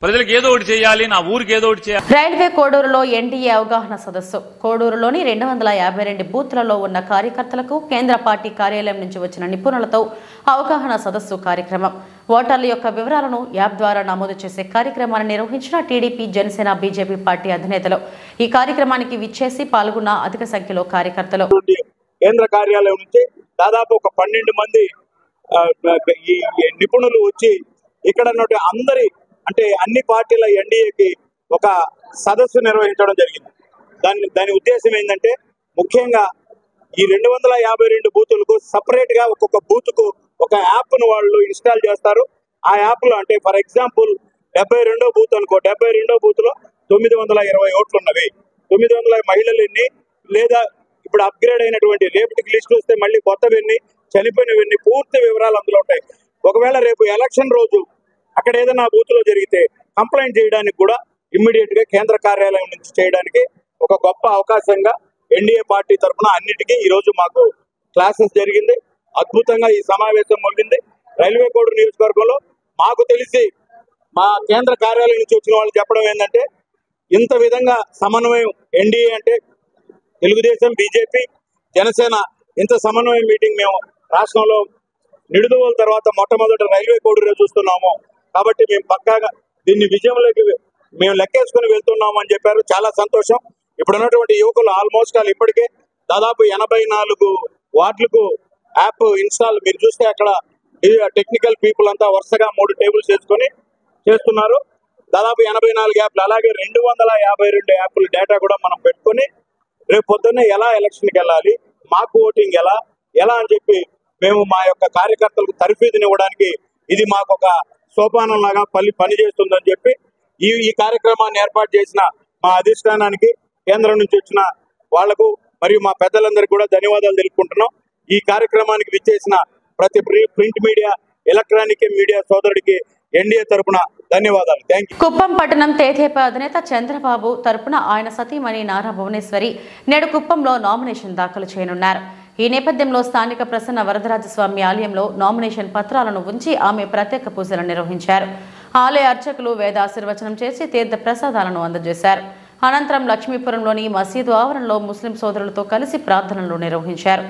ప్రజలకు ఏదో ఒకటి చేయాలి, నా ఊరికి ఏదో ఒకటి చేయాలి. రైల్వే కోడూరులో ఎన్డీఏ అవగాహన సదస్సు. కోడూరులోని 252 బూత్లలో ఉన్న కార్యకర్తలకు కేంద్ర పార్టీ కార్యాలయం నుంచి వచ్చిన నిపుణులతో అవగాహన సదస్సు కార్యక్రమం. ఓటర్ల యొక్క వివరాలను యాప్ ద్వారా నమోదు చేసే కార్యక్రమాన్ని నిర్వహించిన టీడీపీ, జనసేన, బీజేపీ పార్టీ అధినేతలు. ఈ కార్యక్రమానికి విచ్చేసి పాల్గొన్న అధిక సంఖ్యలో కార్యకర్తలు. కేంద్ర కార్యాలయం నుంచి దాదాపు ఒక 12 మంది ఈ నిపుణులు వచ్చి ఇక్కడ అందరి అంటే అన్ని పార్టీల ఎన్డీఏకి ఒక సదస్సు నిర్వహించడం జరిగింది. దాని ఉద్దేశం ఏంటంటే ముఖ్యంగా ఈ 252 బూతులకు సపరేట్ గా ఒక్కొక్క బూత్ కు ఒక యాప్ ను వాళ్ళు ఇన్స్టాల్ చేస్తారు. ఆ యాప్ లో అంటే ఫర్ ఎగ్జాంపుల్ 72 బూత్ అనుకో, 72 బూత్ లో 920 ఓట్లు ఉన్నవి, 900 మహిళలు ఎన్ని, లేదా ఇప్పుడు అప్గ్రేడ్ అయినటువంటి రేపటికి లిస్ట్ వస్తే మళ్ళీ కొత్తవన్నీ, చనిపోయినవన్నీ పూర్తి వివరాలు అందులో ఉంటాయి. ఒకవేళ రేపు ఎలక్షన్ రోజు అక్కడ ఏదైనా బూత్ లో జరిగితే కంప్లైంట్ చేయడానికి కూడా ఇమ్మీడియట్ గా కేంద్ర కార్యాలయం నుంచి చేయడానికి ఒక గొప్ప అవకాశంగా ఎన్డీఏ పార్టీ తరఫున అన్నిటికీ ఈ రోజు మాకు క్లాసెస్ జరిగింది. అద్భుతంగా ఈ సమావేశం ముగిసింది. రైల్వే కోడూరు నియోజకవర్గంలో మాకు తెలిసి మా కేంద్ర కార్యాలయం నుంచి వచ్చిన వాళ్ళు చెప్పడం ఏంటంటే, ఇంత విధంగా సమన్వయం ఎన్డీఏ అంటే తెలుగుదేశం, బీజేపీ, జనసేన ఇంత సమన్వయం మీటింగ్ మేము రాష్ట్రంలో నిడుదవోల తర్వాత మొట్టమొదటి రైల్వే కోడూరులో చూస్తున్నాము. కాబట్టి మేము పక్కాగా దీన్ని విజయంలోకి మేము లెక్కేసుకుని వెళ్తున్నాము అని చెప్పారు. చాలా సంతోషం. ఇప్పుడు ఉన్నటువంటి యువకులు ఆల్మోస్ట్ ఇప్పటికే దాదాపు 84 వార్డులకు యాప్ ఇన్స్టాల్, మీరు చూస్తే అక్కడ టెక్నికల్ పీపుల్ అంతా వరుసగా 3 టేబుల్స్ వేసుకొని చేస్తున్నారు. దాదాపు 84 యాప్లు, అలాగే 252 యాప్ల డేటా కూడా మనం పెట్టుకొని రేపు పొద్దున్నే ఎలా ఎలక్షన్కి వెళ్ళాలి, మాకు ఓటింగ్ ఎలా అని చెప్పి మేము మా యొక్క కార్యకర్తలకు తర్ఫీదునివ్వడానికి ఇది మాకు ఒక సోపానంలాగా పనిచేస్తుందని చెప్పి ఈ కార్యక్రమాన్ని ఏర్పాటు చేసిన మా అధిష్టానానికి కేంద్రం నుంచి వచ్చిన వాళ్లకు మరియు మా పెద్దలందరికీ కూడా ధన్యవాదాలు తెలుపుకుంటున్నాం. ఈ కార్యక్రమానికి విచ్చేసిన ప్రతి ప్రింట్ మీడియా, ఎలక్ట్రానిక్ మీడియా సోదరుడికి ఎన్డీఏ తరపున ధన్యవాదాలు. Thank you. కుప్పం పట్టణం తెదేపా అధినేత చంద్రబాబు తరపున ఆయన సతీమణి నారా భువనేశ్వరి నేడు కుప్పంలో నామినేషన్ దాఖలు చేయనున్నారు. ఈ నేపథ్యంలో స్థానిక ప్రసన్న వరదరాజస్వామి ఆలయంలో నామినేషన్ పత్రాలను ఉంచి ఆమె ప్రత్యేక పూజలు నిర్వహించారు. ఆలయ అర్చకులు వేదాశీర్వచనం చేసి తీర్థ ప్రసాదాలను అందజేశారు. అనంతరం లక్ష్మీపురంలోని మసీదు ఆవరణలో ముస్లిం సోదరులతో కలిసి ప్రార్థనలు నిర్వహించారు.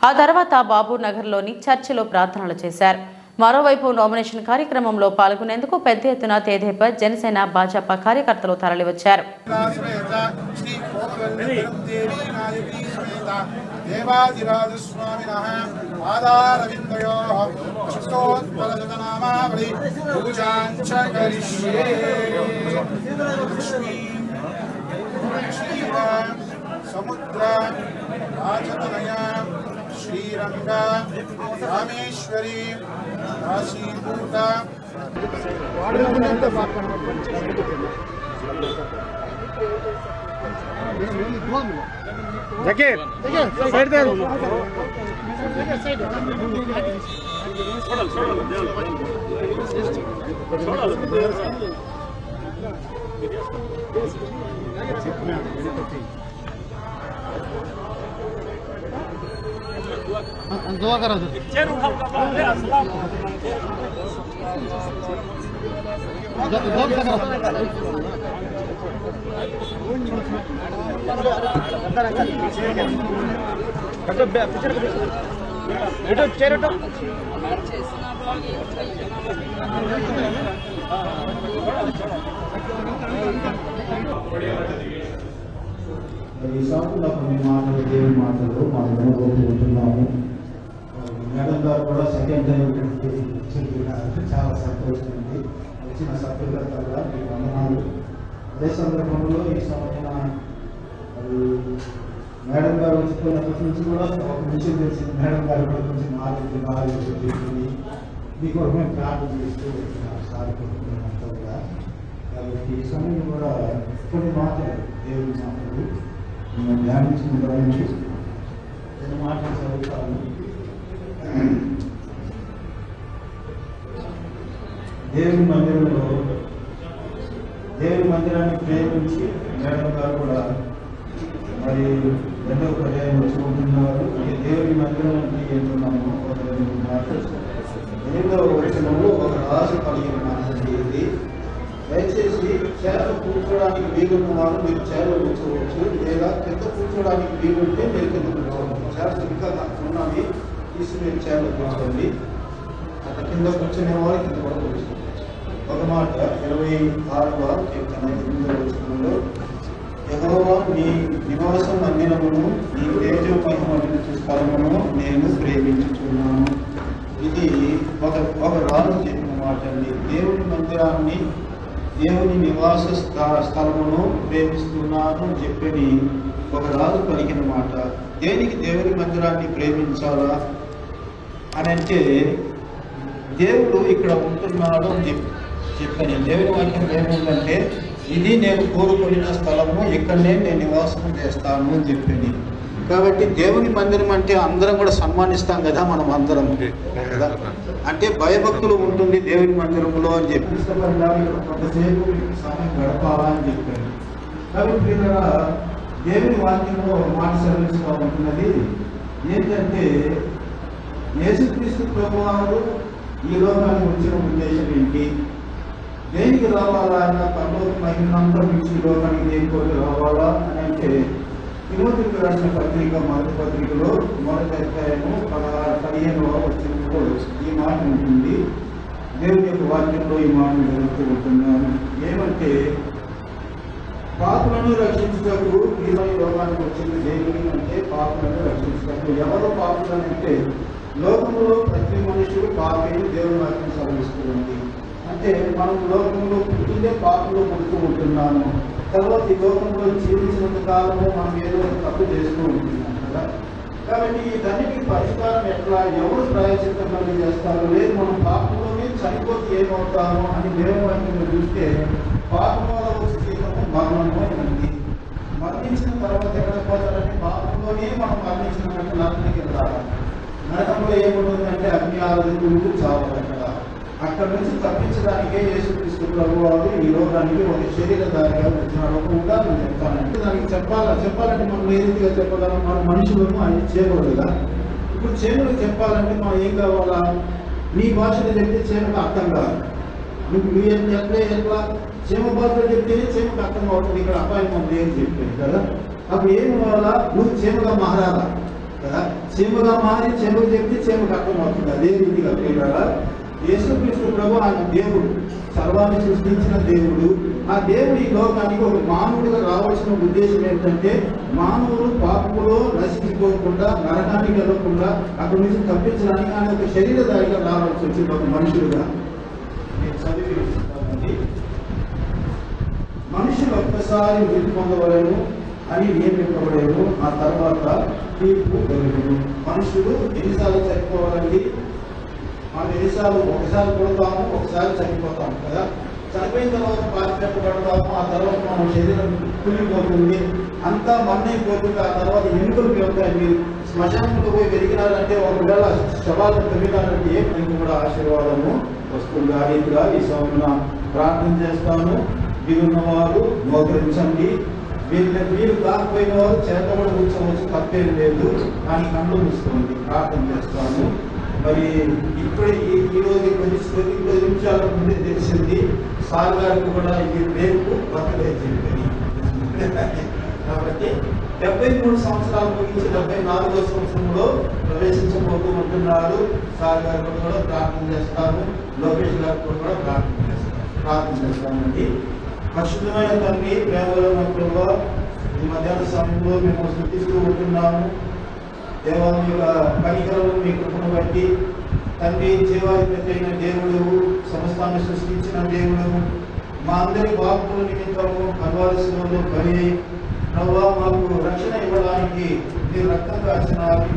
ఆ తర్వాత బాబు నగర్లోని చర్చిలో ప్రార్థనలు చేశారు. మరోవైపు నామినేషన్ కార్యక్రమంలో పాల్గొనేందుకు పెద్ద ఎత్తున తెదేపా, జనసేన, భాజపా కార్యకర్తలు తరలివచ్చారు. సముద్ర రాజతనయ శ్రీరంగ రామేశ్వరి రాశీభూత दुआ करो దేవుని మాటలు మా వినబోతున్నాము. మేడం గారు కూడా సెకండ్ టైం చెప్పినారు, చాలా సంతోషం ఉంది. వచ్చిన సభ్యులంతా కూడా మీకు వందనాలు. అదే సందర్భంలో ఈ సంవత్సరం మేడం గారు వచ్చిపోయినప్పటి నుంచి కూడా ఒక విషయం తెలిసింది. మేడం గారు కూడా కొంచెం నాలుగు చెప్పింది. మీకు మేము ప్రార్థన చేస్తూ వచ్చినాం సార్ అంతా కూడా. కాబట్టి ఈ సమయం కూడా కొన్ని మాటలు దేవుని మాటలు మేము ధ్యానించుకుంటామని కొన్ని మాటలు చదువుతాను. దేవుని మందిరంలో దేవుని మందిరాన్ని ప్రేమించి మేడం గారు కూడా మరి రెండవ పర్యాయం వచ్చి ఉంటున్నారు. దేవుని మందిరం అంటే ఏంటున్నాము ఒక 2 మాటలు. 8వ వచనంలో ఒక రాజు కలిగిన మాటండి ఇది. దయచేసి చేప కూర్చోడానికి వీలున్న వారు మీరు చేపలు కూర్చోవచ్చు, లేదా కింద కూర్చోడానికి వీలుంటే మీరు కింద కూర్చోవచ్చు. చేప ఇంకా ఉన్నవి తీసి మీరు చేపలు కూర్చోండి. అక్కడ కింద కూర్చునే వారు కింద కూడా కూర్చోవచ్చు. ఒక మాట 26వ కీర్తన 8వ వచనంలో యెహోవా నీ నివాస మందిరమును నీ తేజోమహిమ స్థలమును నేను ప్రేమించుచున్నాను. ఇది ఒక రాజు చెప్పిన మాట అండి. దేవుని మందిరాన్ని, దేవుని నివాస స్థలమును ప్రేమిస్తున్నాను చెప్పని ఒక రాజు పలికిన మాట. దేనికి దేవుని మందిరాన్ని ప్రేమించాలా అని అంటే, దేవుడు ఇక్కడ ఉంటున్నాడు అని చెప్పని. దేవుని వాక్యం ఏమిటంటే, ఇది నేను కోరుకున్న స్థలము, ఇక్కడనే నేను నివాసం చేస్తాను అని చెప్పింది. కాబట్టి దేవుని మందిరం అంటే అందరం కూడా సన్మానిస్తాం కదా, మనం అందరం కదా. అంటే భయభక్తులు ఉంటుంది దేవుని మందిరంలో అని చెప్పి కొంతసేపు సమయం గడపాలా అని చెప్పాను. కాబట్టి దేవుని వాక్యంలో మాట సెలవుగా ఉంటున్నది ఏంటంటే, యేసుక్రీస్తు ప్రభువారు ఈ లోకానికి వచ్చిన ఉద్దేశం ఏంటి, దేనికి రావాలా, ఆయన పరలోక మహిమనంతా నుంచి ఈ లోకానికి దేనికోటి రావాలా అని అంటే, తిమోతికి రాసిన పత్రిక మొదటి పత్రికలో మొదటి అధ్యాయము 15వ వచనంలో ఈ మాట ఉంటుంది. దేవుని యొక్క వాక్యంలో ఈ మాటను జరుగుతూ ఉంటున్నాను. ఏమంటే, పాపులను రక్షించుటకు ఈ లోకానికి వచ్చింది దేవుని అంటే పాపులను రక్షించుటకు. ఎవరు పాపులు అంటే, లోకంలో ప్రతి మనుషుడు పాపిని దేవుని వాక్యం సెలవిస్తూ ఉంది. అంటే మనం లోకంలో పుట్టిందే పాపంలో పుడుతూ ఉంటున్నాము. తర్వాత ఈ లోకంలో జీవించినంత కాలము మనం ఏదో తప్పు చేస్తూ ఉంటున్నాం కదా. కాబట్టి దానికి పరిష్కారం ఎట్లా, ఎవరు ప్రాయశ్చిత్తం చేస్తారు? లేదు, మనం పాపంలోనే చనిపోతే ఏమవుతాము అని దేవుని వాక్యంలో చూస్తే పాపం వల్ల వచ్చే జీవితము మరణము ఉంది. మరణించిన తర్వాత ఎక్కడ పోతారంటే పాపంలోనే మనం మరణించినట్టు నరకానికి వెళ్ళాలి. నరకంలో ఏముంటుందంటే అగ్ని ఆరాధకులు చావాలి. అక్కడ నుంచి తప్పించడానికే యేసుక్రీస్తు ప్రభువారు ఈ లోకానికి ఒక శరీరధారిగా వచ్చినాడు. ఒక ఉదాహరణ చెప్తానంటే దానికి చెప్పాలంటే మనం ఏ రీతిగా చెప్పగలం? మన మనుషులను ఆయన చేయకూడదుగా. ఇప్పుడు చేనులకు చెప్పాలంటే మనం ఏం కావాలా? నీ భాషలో చెప్తే చేనుకు అర్థం కాదు. నువ్వు ఎట్లా చేమ భాషలో చెప్తేనే చేమకు అర్థం అవుతుంది. ఇక్కడ అపాయం ఉంది అని చెప్పేది కదా. అప్పుడు ఏం కావాలా? నువ్వు చేమగా మారాలా కదా. చేమగా మారి చేమకు చెప్తే చేమకు అర్థం అవుతుంది. అదే రీతిగా ప్రియులారా, యేసుక్రీస్తు ప్రభు ఆయన దేవుడు, సర్వాన్ని సృష్టించిన దేవుడు. ఆ దేవుడు ఈ లోకానికి ఒక మానవుడిగా రావాల్సిన ఉద్దేశం ఏంటంటే మానవులు పాపములో నశించిపోకుండా నరకానికి వెళ్ళకుండా అక్కడి నుంచి తప్పించడానికి ఆయన ఒక శరీరధారిగా రావాల్సి వచ్చింది, ఒక మనుషులుగా. నేను చదివిస్తానండి. మనుషులు ఒక్కసారి మృతి పొందవలేను అని నియమింపబడేను, ఆ తర్వాత తీర్పు కలుగును. మనుషులు ఎన్నిసార్లు చనిపోవాలండి? మనం ఎన్నిసార్లు? ఒకసారి పుడతాము, ఒకసారి చనిపోతాము కదా. చనిపోయిన తర్వాత పాతిపెట్టబడతాము, ఆ తర్వాత మన శరీరం కులిపోతుంది, అంతా మన్నైపోతుంది. ఆ తర్వాత ఎన్నికలు వెళ్తాయి. మీరు శ్మశానంలో పోయి వెలిగినారంటే ఒకవేళ శవాలను పెరిగినారంటే మీకు కూడా ఆశీర్వాదము వస్తుంది. ఆ రీతిగా ఈ సమయంలో ప్రార్థన చేస్తాను. వీరున్నవారు మోకరించండి. వీరు కాకపోయిన వారు చేతబడి కూర్చోవచ్చు, తప్పేం లేదు. కానీ కళ్ళు మూసుకోండి. ప్రార్థన చేస్తాను. మరి ఇప్పుడే ఈరోజు 10 నిమిషాల ముందే తెలిసింది సార్ గారికి కూడా ఈ రేపు బర్త్డే చెప్పని. కాబట్టి 73 సంవత్సరాలు ముగించి 74వ సంవత్సరంలో ప్రవేశించబోతూ ఉంటున్నారు. సార్ గారికి కూడా ప్రార్థన చేస్తాను. లోకేష్ గారికి కూడా ప్రార్థన చేస్తానండి. పరిశుద్ధమైన తండ్రి, ప్రేమలో ప్రభు, ఈ మధ్యాహ్న సమయంలో మేము స్తుతిస్తూ ఉంటున్నాము. దేవా, మీ కనికరము, మీ కృపను బట్టి తండ్రి, జీవాధిపతి అయిన దేవుడు, సమస్తాన్ని సృష్టించిన దేవుడు, మా అందరి పాపముల నిమిత్తము కల్వారిలో బలి ప్రభు మాకు రక్షణ ఇవ్వడానికి మీరు రక్తం కాచినారు,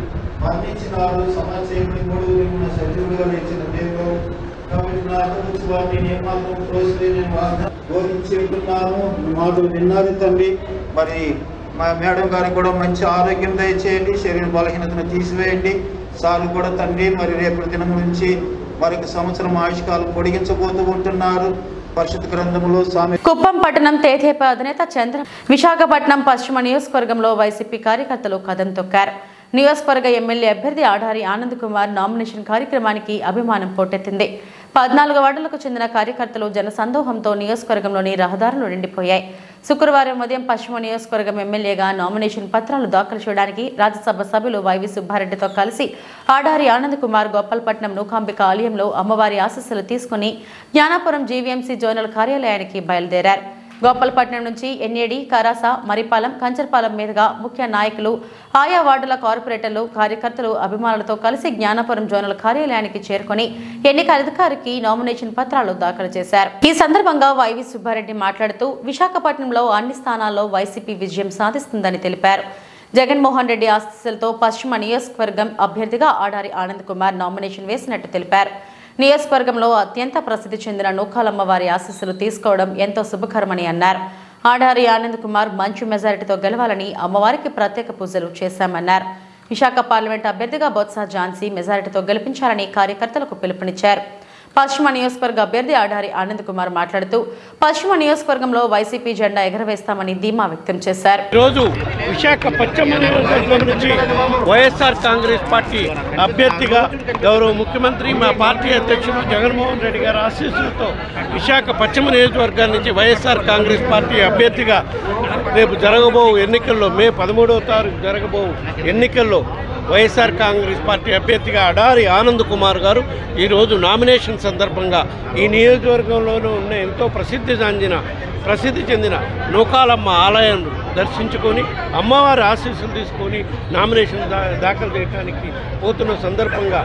మరణించినారు, సమాజంలో 3 దినమున సజీవులుగా లేచిన దేవుడు. కాబట్టి నా గురించి వారిని ఏమాత్రం ప్రోత్సహించి నేను బోధించి ఉంటున్నాను. మాటలు విన్నారు తండ్రి. మరి మా మేడం గారికి కూడా మంచి ఆరోగ్యం దయచేయండి, శరీర బలహీనతను తీసివేయండి. సార్లు కూడా తండ్రి, మరి రేపటి దినం నుంచి మరొక సంవత్సరం ఆయుష్కాలం పొడిగించబోతూ ఉంటున్నారు. పరిశుద్ధ గ్రంథంలో కుప్పం పట్టణం తేదేపా అధినేత చంద్ర విశాఖపట్నం పశ్చిమ నియోజకవర్గంలో వైసీపీ కార్యకర్తలు కదం తొక్కారు. నియోజకవర్గ ఎమ్మెల్యే అభ్యర్థి ఆడారి ఆనంద్ కుమార్ నామినేషన్ కార్యక్రమానికి అభిమానం పోటెత్తింది. 14 వార్డులకు చెందిన కార్యకర్తలు జనసందోహంతో నియోజకవర్గంలోని రహదారులు నిండిపోయాయి. శుక్రవారం ఉదయం పశ్చిమ నియోజకవర్గం ఎమ్మెల్యేగా నామినేషన్ పత్రాలు దాఖలు చేయడానికి రాజ్యసభ సభ్యులు వైవి సుబ్బారెడ్డితో కలిసి ఆడారి ఆనంద్ కుమార్ గోపాలపట్నం నూకాంబిక ఆలయంలో అమ్మవారి ఆశీస్సులు తీసుకుని జ్ఞానాపురం జీవీఎంసీ జోనల్ కార్యాలయానికి బయలుదేరారు. గోపాలపట్నం నుంచి ఎన్ఏడి, కరాస, మరిపాలెం, కంచర్పాలెం మీదుగా ముఖ్య నాయకులు, ఆయా వార్డుల కార్పొరేటర్లు, కార్యకర్తలు అభిమానులతో కలిసి జ్ఞానాపురం జోనల్ కార్యాలయానికి చేరుకుని ఎన్నికల అధికారికి నామినేషన్ పత్రాలు దాఖలు చేశారు. ఈ సందర్భంగా వైవి సుబ్బారెడ్డి మాట్లాడుతూ విశాఖపట్నంలో అన్ని స్థానాల్లో వైసీపీ విజయం సాధిస్తుందని తెలిపారు. జగన్మోహన్ రెడ్డి ఆశీస్సులతో పశ్చిమ నియోజకవర్గం అభ్యర్థిగా ఆడారి ఆనంద్ కుమార్ నామినేషన్ వేసినట్టు తెలిపారు. నియోజకవర్గంలో అత్యంత ప్రసిద్ధి చెందిన నూకాలమ్మ వారి ఆశీస్సులు తీసుకోవడం ఎంతో శుభకరమని అన్నారు. ఆడారి ఆనంద్ కుమార్ మంచి మెజారిటీతో గెలవాలని అమ్మవారికి ప్రత్యేక పూజలు చేశామన్నారు. విశాఖ పార్లమెంట్ అభ్యర్థిగా బొత్స ఝాన్సీ మెజారిటీతో గెలిపించాలని కార్యకర్తలకు పిలుపునిచ్చారు. పశ్చిమ నియోజకవర్గ అభ్యర్థి ఆడారి ఆనంద్ కుమార్ మాట్లాడుతూ పశ్చిమ నియోజకవర్గంలో వైసీపీ జెండా ఎగరవేస్తామని ధీమా వ్యక్తం చేశారు. ఈరోజు విశాఖ పశ్చిమ నియోజకవర్గం నుంచి వైఎస్ఆర్ కాంగ్రెస్ పార్టీ అభ్యర్థిగా గౌరవ ముఖ్యమంత్రి మా పార్టీ అధ్యక్షుడు జగన్మోహన్ రెడ్డి గారి ఆశీస్సులతో విశాఖ పశ్చిమ నియోజకవర్గం నుంచి వైఎస్ఆర్ కాంగ్రెస్ పార్టీ అభ్యర్థిగా రేపు జరగబో ఎన్నికల్లో మే 13వ తారీఖు జరగబో ఎన్నికల్లో వైఎస్ఆర్ కాంగ్రెస్ పార్టీ అభ్యర్థిగా ఆడారి ఆనంద్ కుమార్ గారు ఈరోజు నామినేషన్ సందర్భంగా ఈ నియోజకవర్గంలోనూ ఉన్న ఎంతో ప్రసిద్ధి చెందిన నూకాలమ్మ ఆలయం దర్శించుకొని అమ్మవారి ఆశీస్సులు తీసుకొని నామినేషన్ దాఖలు చేయడానికి పోతున్న సందర్భంగా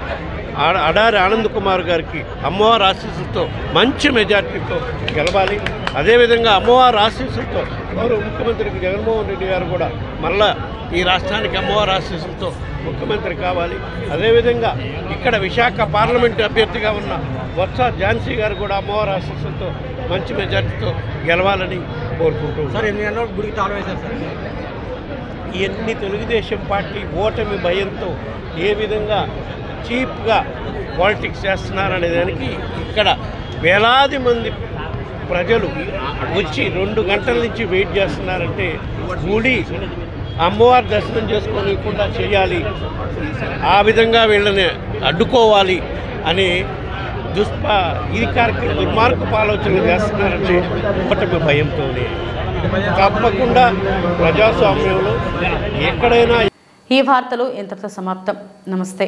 ఆడారి ఆనంద్ కుమార్ గారికి అమ్మవారి ఆశీస్సులతో మంచి మెజార్టీతో గెలవాలి. అదేవిధంగా అమ్మవారి ఆశీస్సులతో గౌరవ ముఖ్యమంత్రికి జగన్మోహన్ రెడ్డి గారు కూడా మళ్ళా ఈ రాష్ట్రానికి అమ్మవారి ఆశీస్సులతో ముఖ్యమంత్రి కావాలి. అదేవిధంగా ఇక్కడ విశాఖ పార్లమెంటు అభ్యర్థిగా ఉన్న బొత్స ఝాన్సీ గారు కూడా అమ్మవారి ఆశీస్సులతో మంచి మెజార్టీతో గెలవాలని కోరుకుంటున్నాం. సార్ ఎన్ని గుడికి తాళం వేశారు సార్? ఇవన్నీ తెలుగుదేశం పార్టీ ఓటమి భయంతో ఏ విధంగా చీప్గా పాలిటిక్స్ చేస్తున్నారనే దానికి ఇక్కడ వేలాది మంది ప్రజలు వచ్చి 2 గంటల నుంచి వెయిట్ చేస్తున్నారంటే గుడి అమ్మవారి దర్శనం చేసుకోలేకుండా చేయాలి, ఆ విధంగా వీళ్ళని అడ్డుకోవాలి అనే ఈ దుర్మార్గపు ఆలోచనలు చేస్తున్నారంటే ఓటమి భయంతోనే. తప్పకుండా ప్రజాస్వామ్యంలో ఎక్కడైనా ఈ వార్తలు ఇంతటితో సమాప్తం. నమస్తే.